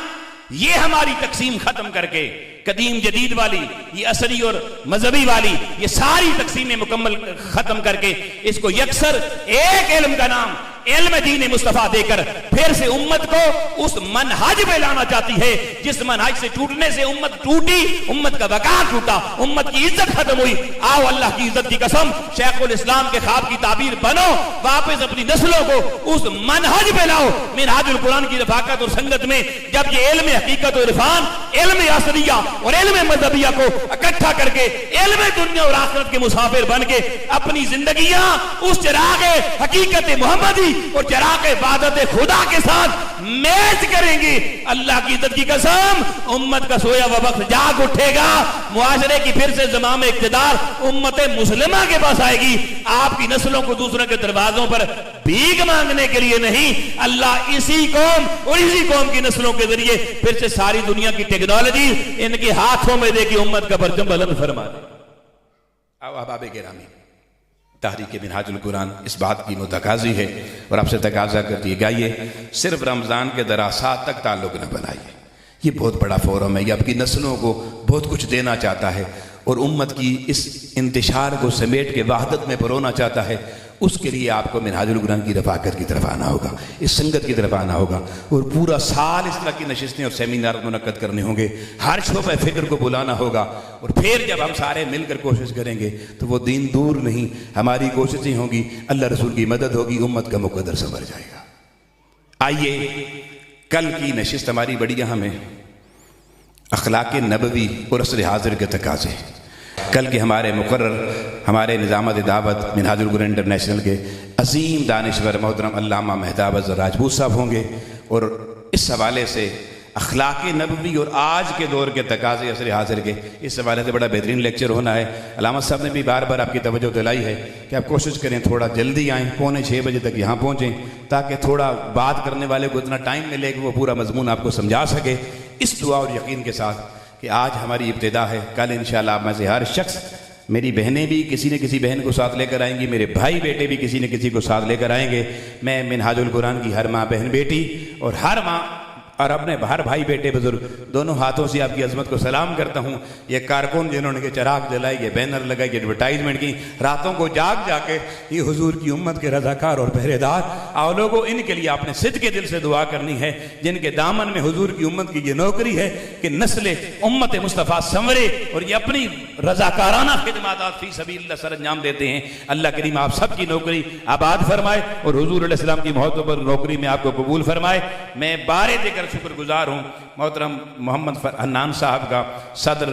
یہ ہماری تقسیم ختم کر کے، قدیم جدید والی، یہ عصری اور مذہبی والی، یہ ساری تقسیمیں مکمل ختم کر کے اس کو یکسر ایک علم کا نام علم دین مصطفیٰ دے کر پھر سے امت کو اس منہج پہ لانا چاہتی ہے جس منہج سے ٹوٹنے سے امت ٹوٹی، امت کا وقار ٹوٹا، امت کی عزت ختم ہوئی۔ آؤ اللہ کی عزت کی قسم، شیخ الاسلام کے خواب کی تعبیر بنو، واپس اپنی نسلوں کو اس منہج پہ لاؤ، منہاج القرآن کی رفاقت اور سنگت میں، جب یہ علم حقیقت و عرفان، علم عصریہ اور علم مذہبیہ کو اکٹھا کر کے علم دنیا اور آخرت کے مسافر بن کے اپنی زندگیاں اس چراغ حقیقت محمدی اور چراغ عبادت خدا کے ساتھ میچ کریں گے، اللہ کی عزت کی قسم امت کا سویا ہوا وقت جاگ اٹھے گا، معاشرے کی پھر سے زمام اقتدار امت مسلمہ کے پاس آئے گی۔ آپ کی نسلوں کو دوسروں کے دروازوں پر بھیک مانگنے کے لیے نہیں، اللہ اسی قوم اور اسی قوم کی نسلوں کے ذریعے پھر سے ساری دنیا کی ٹیکنالوجی ان کے ہاتھوں میں دے کے امت کا پرچم بلند فرما دے۔ آؤ احباب گرامی، تحریک منہاج القرآن اس بات کی متقاضی ہے اور آپ سے تقاضا کرتی ہے، گائیے صرف رمضان کے دراسات تک تعلق نہ بنائیے، یہ بہت بڑا فورم ہے، یہ آپ کی نسلوں کو بہت کچھ دینا چاہتا ہے اور امت کی اس انتشار کو سمیٹ کے وحدت میں پرونا چاہتا ہے۔ اس کے لیے آپ کو منہاج القرآن کی رفاقت کی طرف آنا ہوگا، اس سنگت کی طرف آنا ہوگا، اور پورا سال اس طرح کی نشستیں اور سیمینار منعقد کرنے ہوں گے، ہر شعبہ فکر کو بلانا ہوگا، اور پھر جب ہم سارے مل کر کوشش کریں گے تو وہ دین دور نہیں، ہماری کوششیں ہوں گی، اللہ رسول کی مدد ہوگی، امت کا مقدر سنور جائے گا۔ آئیے کل کی نشست ہماری بڑی اہم ہے، اخلاق نبوی اور عصر حاضر کے تقاضے۔ کل کے ہمارے مقرر ہمارے نظامت دعوت منہاج القرآن انٹرنیشنل کے عظیم دانشور محترم علامہ مہتاب اظہر راجپوت صاحب ہوں گے، اور اس حوالے سے اخلاق نبوی اور آج کے دور کے تقاضے عصر حاضر کے، اس حوالے سے بڑا بہترین لیکچر ہونا ہے۔ علامہ صاحب نے بھی بار بار آپ کی توجہ دلائی ہے کہ آپ کوشش کریں تھوڑا جلدی آئیں، 5:45 تک یہاں پہنچیں، تاکہ تھوڑا بات کرنے والے کو اتنا ٹائم ملے کہ وہ پورا مضمون آپ کو سمجھا سکے، اس دعا اور یقین کے ساتھ کہ آج ہماری ابتدا ہے، کل انشاءاللہ آپ میں سے ہر شخص، میری بہنیں بھی کسی نہ کسی بہن کو ساتھ لے کر آئیں گی، میرے بھائی بیٹے بھی کسی نہ کسی کو ساتھ لے کر آئیں گے۔ میں منہاج القرآن کی ہر ماں بہن بیٹی اور ہر ماں اور اپنے ہر بھائی بیٹے بزرگ دونوں ہاتھوں سے آپ کی عظمت کو سلام کرتا ہوں۔ یہ کارکن جنہوں نے چراغ جلائی، یہ بینر لگائی، یہ ایڈورٹائزمنٹ کی، راتوں کو جاگ جا کے یہ حضور کی امت کے رضاکار اور پہرے دار، اور لوگوں ان کے لیے آپ نے صدق کے دل سے دعا کرنی ہے، جن کے دامن میں حضور کی امت کی یہ نوکری ہے کہ نسل امت مصطفیٰ سنورے اور یہ اپنی رضاکارانہ خدمات فی سبیل اللہ سر انجام دیتے ہیں۔ اللہ کریم آپ سب کی نوکری آباد فرمائے اور حضور علیہ السلام کی محبت پر نوکری میں آپ کو قبول فرمائے۔ میں بارے دیکھ شکر گزار ہوں محترم محمد حنان صاحب کا، صدر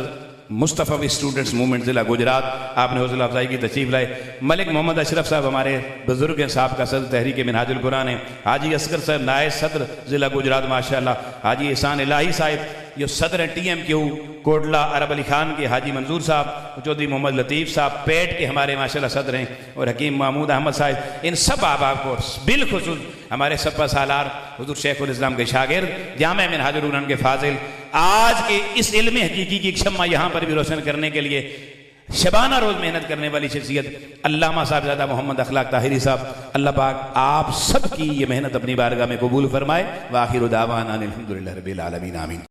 مصطفی اسٹوڈنٹس موومنٹ ضلع گجرات، آپ نے حوصلہ افزائی کی تشریف لائے۔ ملک محمد اشرف صاحب ہمارے بزرگ صاحب کا صدر تحریک منہاج القرآن ہے۔ حاجی اصغر صاحب نائب صدر ضلع گجرات ماشاءاللہ۔ حاجی احسان الہی صاحب جو صدر ٹی ایم کیو کوٹلہ عرب علی خان کے، حاجی منظور صاحب، چودھری محمد لطیف صاحب پیٹ کے ہمارے ماشاءاللہ صدر ہیں، اور حکیم محمود احمد صاحب، ان سب احباب کو بالخصوص ہمارے سپہ سالار حضور شیخ الاسلام کے شاگرد، جامع منہاج القرآن کے فاضل، آج کے اس علم حقیقی کی ایک شمع یہاں پر بھی روشن کرنے کے لیے شبانہ روز محنت کرنے والی شخصیت علامہ صاحبزادہ محمد اخلاق طاہری صاحب، اللہ پاک آپ سب کی یہ محنت اپنی بارگاہ میں قبول فرمائے۔ وآخر دعوانا الحمدللہ رب العالمین، آمین۔